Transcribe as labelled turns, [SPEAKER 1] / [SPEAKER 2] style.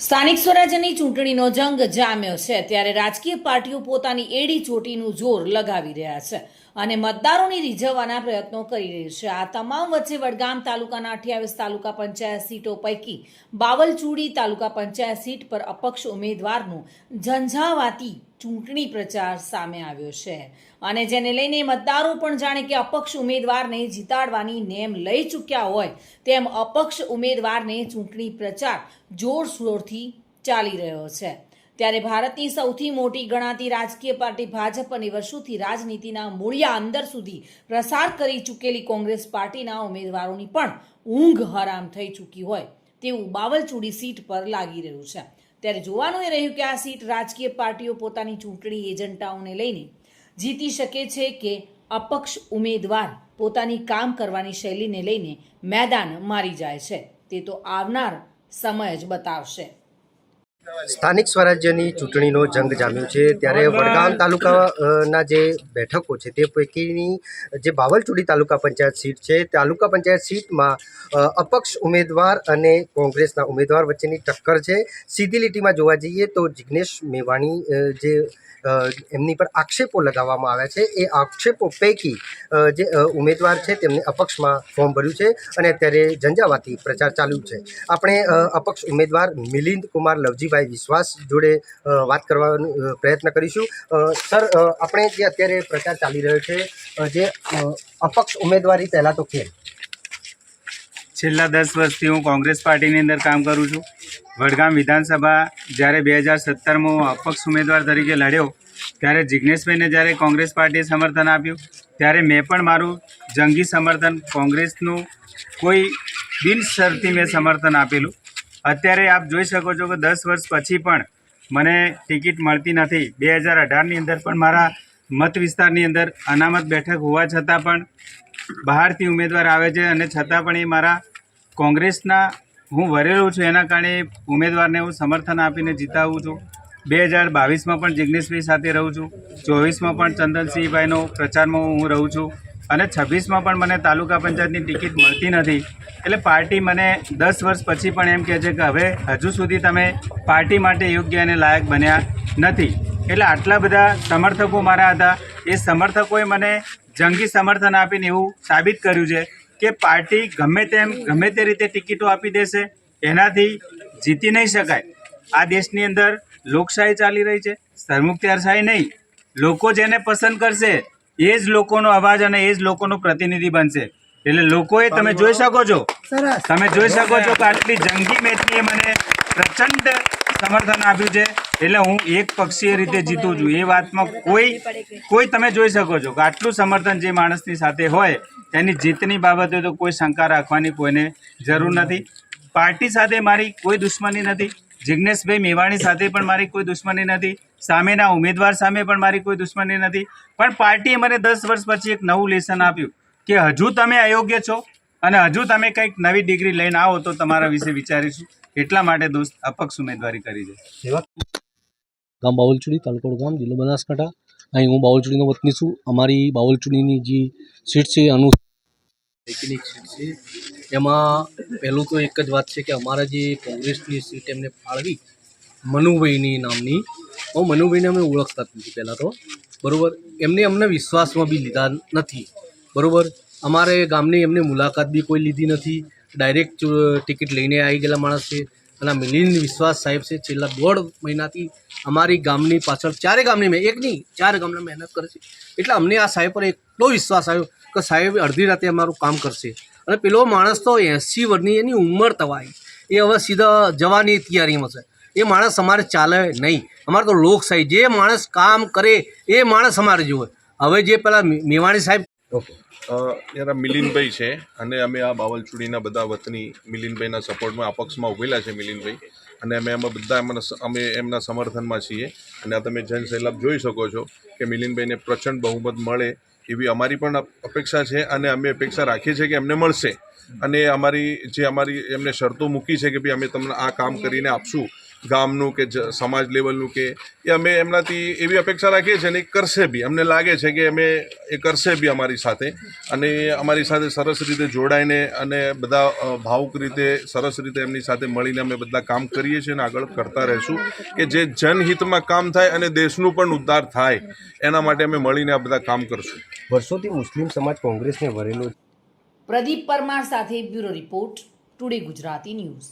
[SPEAKER 1] સ્થાનિક સ્વરાજ્યની ચૂંટણીનો જંગ જામ્યો છે ત્યારે રાજકીય પાર્ટીઓ પોતાની એડી ચોટીનું જોર લગાવી રહ્યા છે અને મતદારોને રીઝવવાના પ્રયત્નો કરી રહી છે। આ તમામ વચ્ચે વડગામ તાલુકાના 28 તાલુકા પંચાયત સીટો પૈકી બાવલચુડી તાલુકા પંચાયત સીટ પર અપક્ષ ઉમેદવારનો ઝંઝાવાતી ચૂંટણી પ્રચાર સામે આવ્યો છે અને જેને લઈને મતદારો પણ જાણે કે અપક્ષ ઉમેદવારને જીતાડવાની નેમ લઈ ચૂક્યા હોય તેમ અપક્ષ ઉમેદવારને ચૂંટણી પ્રચાર જોરશોરથી ચાલી રહ્યો છે। ત્યારે ભારતની સૌથી મોટી ગણાતી રાજકીય પાર્ટી ભાજપ અને વર્ષોથી રાજનીતિના મૂળિયા અંદર સુધી પ્રસાર કરી ચૂકેલી કોંગ્રેસ પાર્ટીના ઉમેદવારોની પણ ઊંઘ હરામ થઈ ચૂકી હોય તેવું બાવલચુડી સીટ પર લાગી રહ્યું છે। ત્યારે જોવાનું એ રહ્યું કે આ સીટ રાજકીય પાર્ટીઓ પોતાની ચૂંટણી એજન્ડાઓને લઈને જીતી શકે છે કે અપક્ષ ઉમેદવાર પોતાની કામ કરવાની શૈલીને લઈને મેદાન મારી જાય છે તે તો આવનાર સમય જ બતાવશે।
[SPEAKER 2] સ્થાનિક સ્વરાજ્યની ચૂંટણીનો જંગ જામ્યો છે ત્યારે વડગામ તાલુકાના જે બેઠકો છે તે પૈકીની જે બાવલચુડી તાલુકા પંચાયત સીટ છે તાલુકા પંચાયત સીટમાં અપક્ષ ઉમેદવાર અને કોંગ્રેસના ઉમેદવાર વચ્ચેની ટક્કર છે। સીધી લીટીમાં જોવા જઈએ તો જિગ્નેશ મેવાણી જે એમની પર આક્ષેપો લગાવવામાં આવ્યા છે એ આક્ષેપો પૈકી જે ઉમેદવાર છે તેમને અપક્ષમાં ફોર્મ ભર્યું છે અને અત્યારે ઝંઝાવાતી પ્રચાર ચાલુ છે। આપણે અપક્ષ ઉમેદવાર મિલિંદ કુમાર લવજીભાઈ વિશ્વાસ જોડે વાત કરવાનો પ્રયત્ન કરીશું। સર, આપણે જે અત્યારે પ્રચાર ચાલી રહ્યો છે જે અપક્ષ ઉમેદવારી પહેલાં તો કેમ?
[SPEAKER 3] છેલ્લા 10 વર્ષથી હું કોંગ્રેસ પાર્ટીની અંદર કામ કરું છું। વડગામ વિધાનસભા જ્યારે 2017માં હું અપક્ષ ઉમેદવાર તરીકે લડ્યો ત્યારે જિગ્નેશભાઈને જ્યારે કોંગ્રેસ પાર્ટીએ સમર્થન આપ્યું ત્યારે મેં પણ મારું જંગી સમર્થન કોંગ્રેસનું કોઈ બિનશરતી મેં સમર્થન આપેલું। અત્યારે આપ જોઈ શકો છો કે 10 વર્ષ પછી પણ મને ટિકિટ મળતી નથી। 2018ની અંદર પણ મારા મત વિસ્તારની અંદર અનામત બેઠક હોવા છતાં પણ બહારથી ઉમેદવાર આવે છે અને છતાં પણ એ મારા કોંગ્રેસના હું વરેલું છું એના કારણે ઉમેદવારને હું સમર્થન આપીને જીતાવું છું। 2022માં પણ જિગ્નેશભાઈ સાથે રહું છું, 24માં પણ ચંદનસિંહભાઈનો પ્રચારમાં હું રહું છું અને 26માં પણ મને તાલુકા પંચાયતની ટિકિટ મળતી નથી। એટલે પાર્ટી મને 10 વર્ષ પછી પણ એમ કહે છે કે હવે હજુ સુધી તમે પાર્ટી માટે યોગ્ય અને લાયક બન્યા નથી। એટલે આટલા બધા સમર્થકો મારા હતા, એ સમર્થકોએ મને જંગી સમર્થન આપીને એવું સાબિત કર્યું છે કે પાર્ટી ગમે તે રીતે ટિકિટો આપી દેશે, એનાથી જીતી નહીં શકાય। આ દેશની અંદર લોકશાહી ચાલી રહી છે, સરમુખત્યારશાહી નહીં। લોકો જેને પસંદ કરશે એ જ લોકોનો અવાજ અને એ જ લોકોનો પ્રતિનિધિ બનશે। એટલે લોકોએ તમે જોઈ શકો છો કે આટલી જંગી મેચની મને પ્રચંડ સમર્થન આપ્યું છે। એટલે હું એક પક્ષીય રીતે જીતું છું એ વાતમાં કોઈ તમે જોઈ શકો છો કે આટલું સમર્થન જે માણસની સાથે હોય એની જીતની બાબતે તો કોઈ શંકા રાખવાની કોઈને જરૂર નથી। પાર્ટી સાથે મારી કોઈ દુશ્મની નથી, જિગ્નેશભાઈ મેવાણી સાથે પણ મારી કોઈ દુશ્મની નથી, સામેના ઉમેદવાર સામે પણ મારી કોઈ દુશ્મની નથી। પણ પાર્ટીએ મને 10 વર્ષ પછી એક નવું લેસન આપ્યું કે હજુ તમે અયોગ્ય છો અને હજુ તમે કંઈક નવી ડિગ્રી લઈને આવો તો તમારા વિશે વિચારીશું। એટલા માટે દોસ્ત અપક્ષ ઉમેદવારી કરી છે।
[SPEAKER 4] ગામ બાવલચુડી, તાલુકો વડગામ, જિલ્લો બનાસકાંઠા। અહીં હું બાવલચુડીનો વતની છું। અમારી બાવલચુડીની જે સીટ છે સીટ છે એમાં પહેલું તો એક જ વાત છે કે અમારા જે કોંગ્રેસની સીટ એમને ફાળવી મનુભાઈની નામની, હું મનુભાઈને અમે ઓળખતા જ નથી પહેલાં તો, બરાબર। એમને અમને વિશ્વાસમાં બી લીધા નથી, બરાબર। અમારે ગામની એમને મુલાકાત બી કોઈ લીધી નથી, ડાયરેક્ટ ટિકિટ લઈને આવી ગયેલા માણસ છે। અને મિલિંદ વિશ્વાસ સાહેબ છે, છેલ્લા 1.5 મહિનાથી અમારી ગામની પાછળ 4 ગામની મેં એક નહીં 4 ગામના મહેનત કરે છે। એટલે અમને આ સાહેબ પર એટલો વિશ્વાસ આવ્યો કે સાહેબ અડધી રાતે અમારું કામ કરશે। અને પેલો માણસ તો 80 વર્ષની એની ઉંમર તવાય, એ હવે સીધા જવાની તૈયારીમાં છે। એ માણસ અમારે ચાલે નહીં, અમારે તો લોકશાહી, જે માણસ કામ કરે એ માણસ અમારે જોવે। હવે જે પેલા મેવાણી સાહેબ
[SPEAKER 5] યાર મિલિનભાઈ છે અને અમે આ બાવલચુડીના બધા વતની મિલિનભાઈના સપોર્ટમાં અપક્ષમાં ઉભેલા છે મિલિનભાઈ, અને અમે એમાં બધા અમે એમના સમર્થનમાં છીએ। અને આ તમે જનસેલાબ જોઈ શકો છો કે મિલિનભાઈને પ્રચંડ બહુમત મળે એવી અમારી પણ અપેક્ષા છે અને અમે અપેક્ષા રાખીએ છીએ કે એમને મળશે। અને અમારી એમને શરતો મૂકી છે કે ભાઈ અમે તમને આ કામ કરીને આપશું ગામનું કે સમાજ લેવલનું કે એ અમે એમનાથી એવી અપેક્ષા રાખીએ છીએ અને એ કરશે બી. અમને લાગે છે કે એ કરશે બી અમારી સાથે, અને અમારી સાથે સરસ રીતે જોડાઈને અને બધા ભાવુક રીતે સરસ રીતે એમની સાથે મળીને અમે બધા કામ કરીએ છીએ અને આગળ કરતા રહીશું કે જે જનહિતમાં કામ થાય અને દેશનું પણ ઉદ્ધાર થાય, એના માટે અમે મળીને આ બધા કામ કરશું.
[SPEAKER 2] વર્ષોથી મુસ્લિમ સમાજ કોંગ્રેસને વરેલો છે.
[SPEAKER 1] પ્રદીપ પરમાર સાથે bureau report, today Gujarati news.